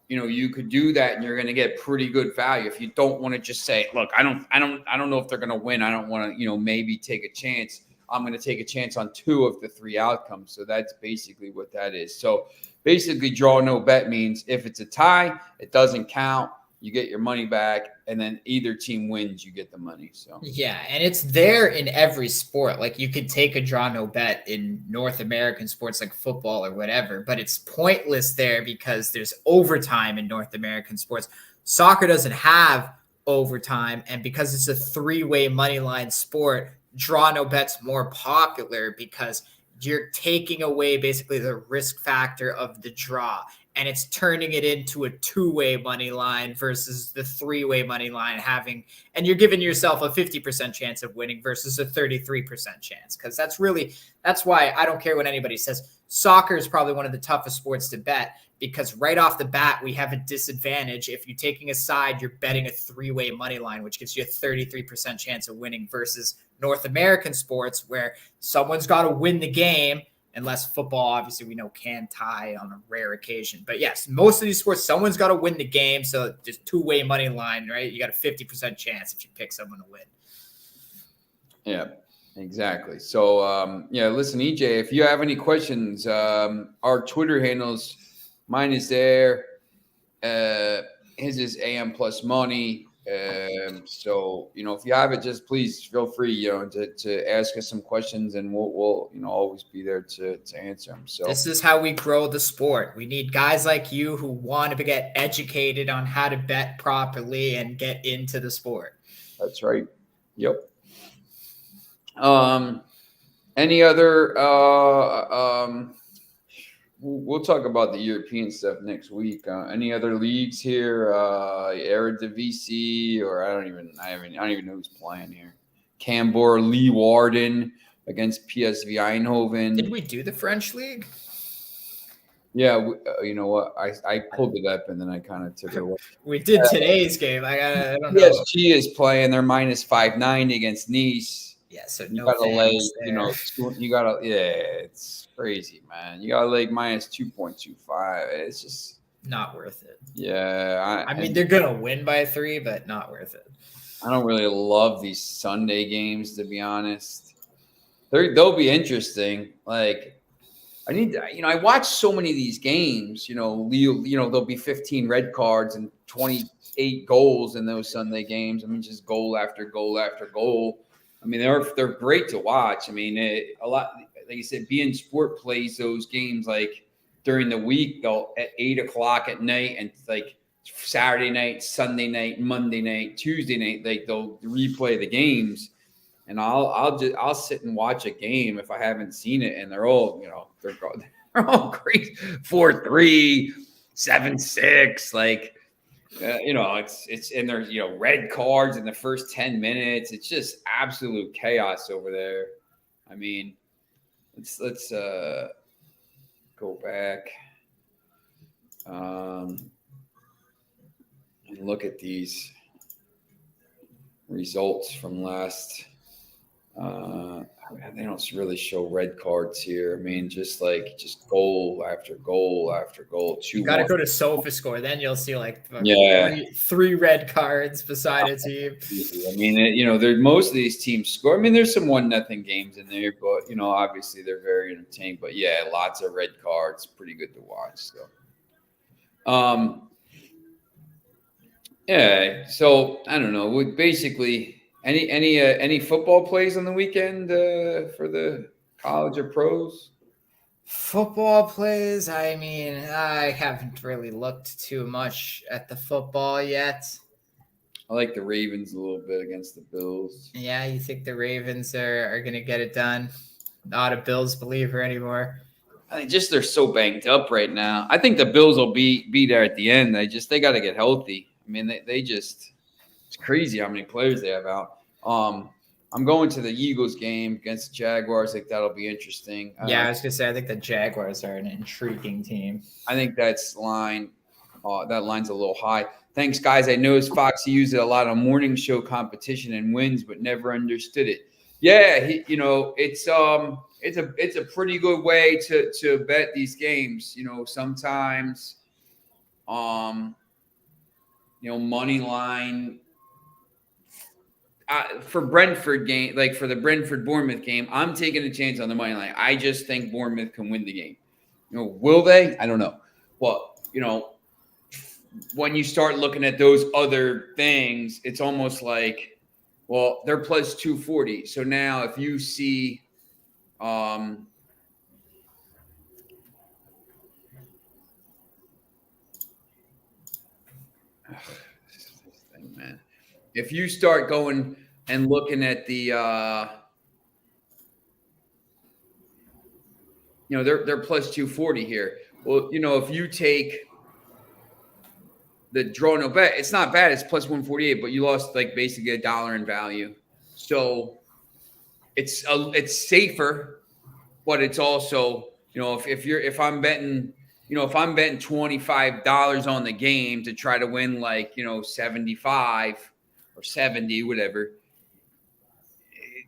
you could do that and you're going to get pretty good value. If you don't want to just say, look, I don't know if they're going to win. I don't want to, maybe take a chance. I'm going to take a chance on 2 of the 3 outcomes. So that's basically what that is. So basically draw no bet means if it's a tie, it doesn't count. You get your money back, and then either team wins, you get the money. So yeah, and it's there in every sport. Like you could take a draw no bet in North American sports like football or whatever, but it's pointless there because there's overtime in North American sports. Soccer doesn't have overtime, and because it's a 3-way money line sport, draw no bet's more popular because you're taking away basically the risk factor of the draw. And it's turning it into a 2-way money line versus the 3-way money line and you're giving yourself a 50% chance of winning versus a 33% chance. Because that's why I don't care what anybody says. Soccer is probably one of the toughest sports to bet because right off the bat, we have a disadvantage. If you're taking a side, you're betting a 3-way money line, which gives you a 33% chance of winning versus North American sports where someone's got to win the game. Unless football, obviously, we know can tie on a rare occasion. But yes, most of these sports, someone's got to win the game. So just 2-way money line, right? You got a 50% chance if you pick someone to win. Yeah, exactly. So, listen, EJ, if you have any questions, our Twitter handles, mine is there. His is AM Plus Money. So, if you have it, just please feel free, to ask us some questions and we'll always be there to answer them. So this is how we grow the sport. We need guys like you who want to get educated on how to bet properly and get into the sport. That's right. Yep. Any other, we'll talk about the European stuff next week. Any other leagues here? Eredivisie, or I don't even know who's playing here. Cambor Leeuwarden against PSV Eindhoven. Did we do the French league? Yeah, you know what? I pulled it up and then I kind of took it away. We did today's game. I don't know. PSG is playing. They're minus 590 against Nice. Yeah, so you no gotta lay, there. It's crazy, man. You gotta lay minus 2.25. It's just not worth it. Yeah, I mean, they're gonna win by 3, but not worth it. I don't really love these Sunday games, to be honest. They'll be interesting. Like, I watch so many of these games. There'll be 15 red cards and 28 goals in those Sunday games. I mean, just goal after goal after goal. I mean, they're great to watch. I mean, a lot, like you said, beIN Sport plays those games like during the week. They'll at 8:00 at night, and like Saturday night, Sunday night, Monday night, Tuesday night, like they'll replay the games. And I'll sit and watch a game if I haven't seen it, and they're all they're all great 4-3, 7-6, like. It's and there's red cards in the first 10 minutes. It's just absolute chaos over there. I mean, let's go back and look at these results from last. They don't really show red cards here. I mean, just goal after goal after goal. You got to go to SofaScore, then you'll see three red cards beside a team. I mean, most of these teams score. I mean, there's some 1-0 games in there, but obviously they're very entertaining. But yeah, lots of red cards, pretty good to watch. So, Yeah. So I don't know. We basically any football plays on the weekend for the college or pros? Football plays, I mean, I haven't really looked too much at the football yet. I like the Ravens a little bit against the Bills. Yeah, you think the Ravens are going to get it done? Not a Bills believer anymore. I think just they're so banged up right now. I think the Bills will be there at the end. They got to get healthy. I mean, they just it's crazy how many players they have out. I'm going to the Eagles game against the Jaguars. I think that'll be interesting. Yeah, I was gonna say I think the Jaguars are an intriguing team. I think that line's a little high. Thanks, guys. I noticed Foxy used it a lot on morning show competition and wins, but never understood it. Yeah, it's a pretty good way to bet these games. Sometimes, money line for Brentford game, like for the Brentford Bournemouth game, I'm taking a chance on the money line. I just think Bournemouth can win the game. Will they? I don't know. Well, when you start looking at those other things, it's almost like, well, they're plus 240. So now if you see this thing, man. If you start going and looking at the they're plus 240 here. Well, if you take the draw no bet, it's not bad. It's plus 148, but you lost like basically $1 in value. So it's safer, but it's also, if I'm betting $25 on the game to try to win 75 or 70, whatever,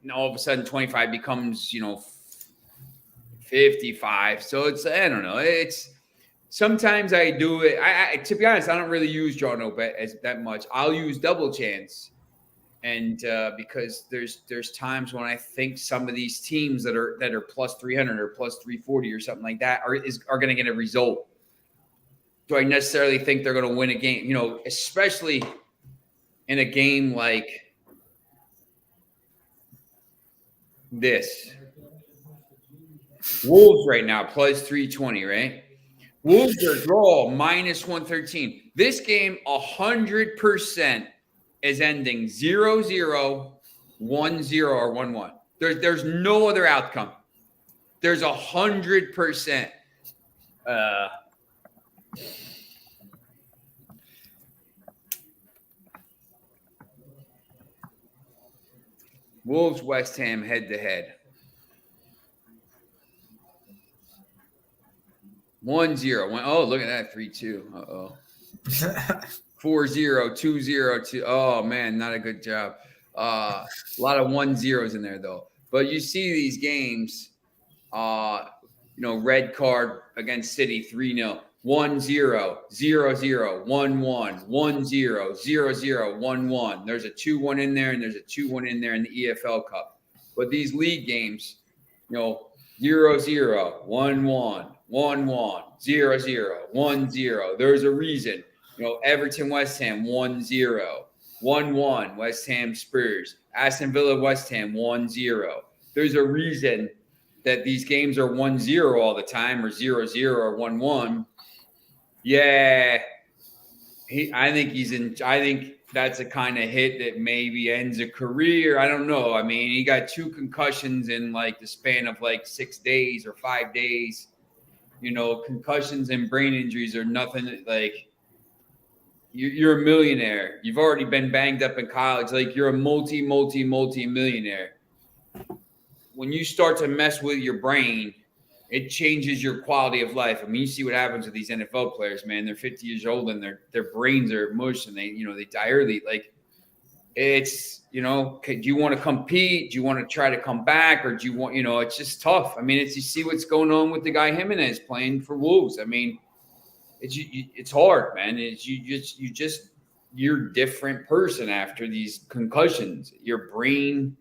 and all of a sudden 25 becomes 55. So it's, I don't know. It's sometimes I do it. I to be honest, I don't really use draw no bet as that much. I'll use double chance. And because there's times when I think some of these teams that are plus 300 or plus 340 or something like that are going to get a result. Do I necessarily think they're going to win a game? Especially in a game like this. Wolves right now plus 320, right? Wolves are draw minus 113. This game 100% is ending 0-0, 1-0, or 1-1. There's no other outcome. There's 100%. Wolves West Ham head to head. 1-0. Oh, look at that 3-2. Uh-oh. 4-0, 2-0, oh man, not a good job. A lot of 1-0s in there though. But you see these games, red card against City 3-0, 1-0, 0-0, 1-1, 1-0, 0-0, 1-1. There's a 2-1 in there, and there's a 2-1 in there in the EFL Cup. But these league games, 0-0, 1-1, 1-1, 0-0, 1-0. There's a reason. Everton West Ham 1-0, 1-1 West Ham Spurs, Aston Villa West Ham 1-0. There's a reason that these games are 1-0 all the time, or 0-0 or 1-1. Yeah, I think that's a kind of hit that maybe ends a career. I don't know. I mean, he got 2 concussions in like the span of like 6 days or 5 days. Concussions and brain injuries are nothing like. You're a millionaire. You've already been banged up in college. Like, you're a multi-millionaire. When you start to mess with your brain, it changes your quality of life. I mean, you see what happens with these NFL players, man. They're 50 years old and their brains are mush and they die early. Like, it's, do you want to compete? Do you want to try to come back? Or do you want, it's just tough. I mean, you see what's going on with the guy Jimenez playing for Wolves. I mean, it's hard, man. You're a different person after these concussions. Your brain,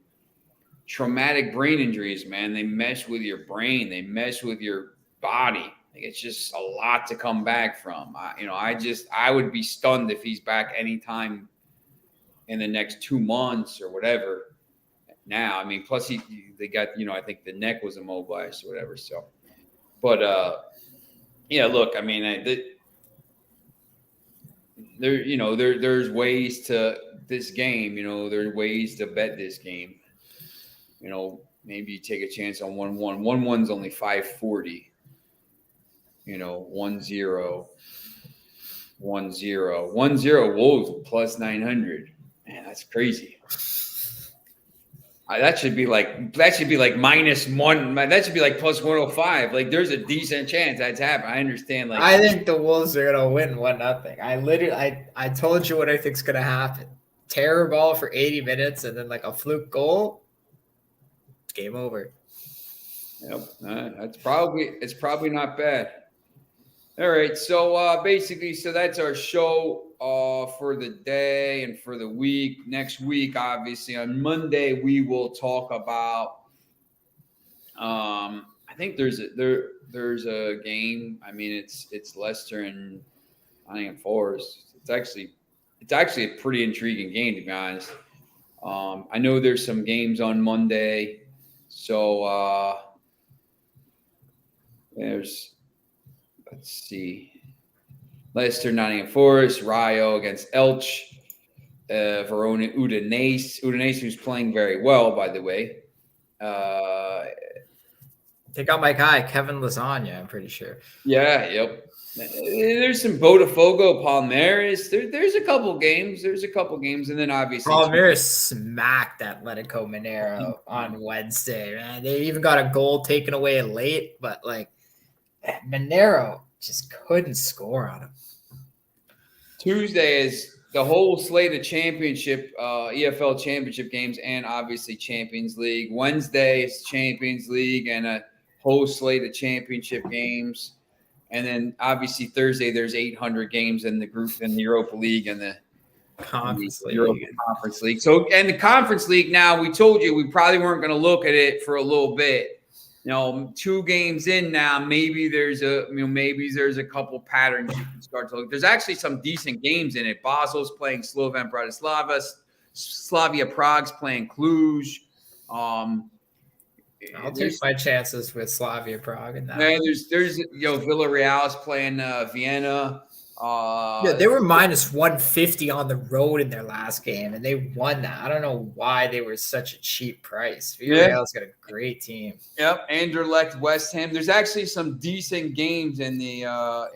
traumatic brain injuries, man, they mess with your brain. They mess with your body. Like, it's just a lot to come back from. I would be stunned if he's back anytime in the next 2 months or whatever. Now, I mean, plus they got, I think the neck was immobilized or whatever. So, but yeah, look, I mean, there's ways to this game. There's ways to bet this game. Maybe you take a chance on 1-1. 1-1's only 540. 1-0, 1-0, 1-0 Wolves plus 900. Man, that's crazy. That should be like -1. That should be like plus 105. Like, there's a decent chance that's happening. I understand. Like, I think the Wolves are gonna win 1-0. I told you what I think's gonna happen. Terror ball for 80 minutes and then like a fluke goal. Game over. Yep, it's probably not bad. All right, so basically, that's our show for the day and for the week. Next week, obviously, on Monday, we will talk about. I think there's a game. I mean, it's Leicester and Nottingham Forest. It's actually a pretty intriguing game, to be honest. I know there's some games on Monday, so let's see. Leicester, Nottingham Forest, Rayo against Elche, Verona, Udinese. Udinese, who's playing very well, by the way. They got my guy, Kevin Lasagna, I'm pretty sure. Yeah, yep. There's some Botafogo, Palmeiras. There's a couple games. And then obviously Palmeiras smacked Atletico Mineiro on Wednesday, man. They even got a goal taken away late, but like Mineiro just couldn't score on him. Tuesday is the whole slate of championship, EFL championship games, and obviously Champions League. Wednesday is Champions League and a whole slate of championship games. And then obviously Thursday, there's 800 games in the group in the Europa League and the Conference League. Europa Conference League. So, and the Conference League now, we told you we probably weren't going to look at it for a little bit. 2 games in now, maybe there's a couple patterns you can start to look. There's actually some decent games in it. Basel's playing Slovan Bratislava, Slavia Prague's playing Cluj. I'll take my chances with Slavia Prague and that. Yeah, there's Villarreal is playing Vienna. They were minus 150 on the road in their last game, and they won that. I don't know why they were such a cheap price. Villarreal's got a great team. Yep, Anderlecht, West Ham. There's actually some decent games in that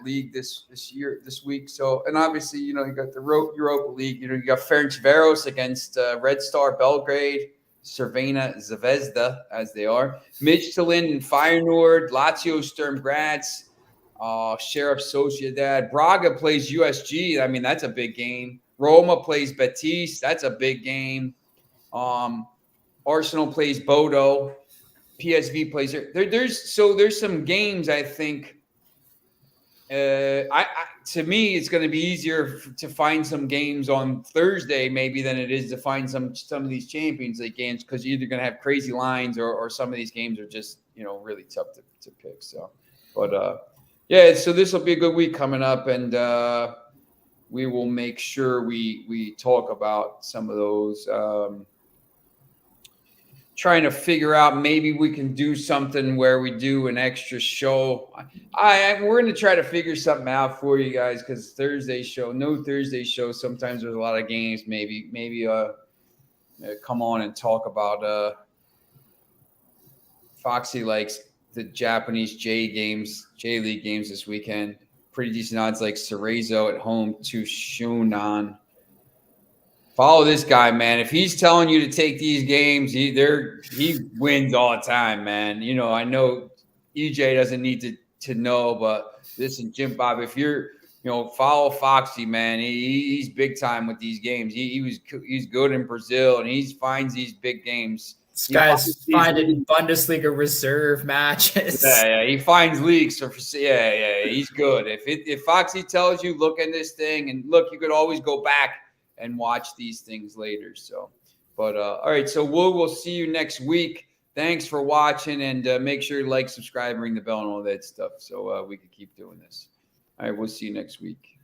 league this week. So, and obviously, you got the Europa League. You got Ferencvaros against Red Star Belgrade. Cervena Zvezda, as they are. Midtjylland and Feyenoord, Lazio Sturm Graz, Sheriff Sociedad. Braga plays USG. I mean, that's a big game. Roma plays Betis. That's a big game. Arsenal plays Bodo. PSV plays there's some games I think. To me, it's going to be easier to find some games on Thursday maybe than it is to find some of these Champions League games, because you're either going to have crazy lines or some of these games are just really tough to pick. So, but yeah, so this will be a good week coming up, and we will make sure we talk about some of those. Trying to figure out maybe we can do something where we do an extra show. We're going to try to figure something out for you guys, because Thursday show. Sometimes there's a lot of games. Maybe come on and talk about. Foxy likes the Japanese J League games this weekend. Pretty decent odds, like Cerezo at home to Shunan. Follow this guy, man. If he's telling you to take these games, he wins all the time, man. I know EJ doesn't need to know, but listen, Jim Bob, if you're, follow Foxy, man. He's big time with these games. He's good in Brazil, and he finds these big games. This guy's finding Bundesliga reserve matches. Yeah, he finds leaks. Yeah, he's good. If Foxy tells you, look at this thing, and look, you could always go back and watch these things later. So, but all right. So we'll see you next week. thanks for watching, and make sure you like, subscribe, ring the bell, and all that stuff so we can keep doing this. All right, we'll see you next week.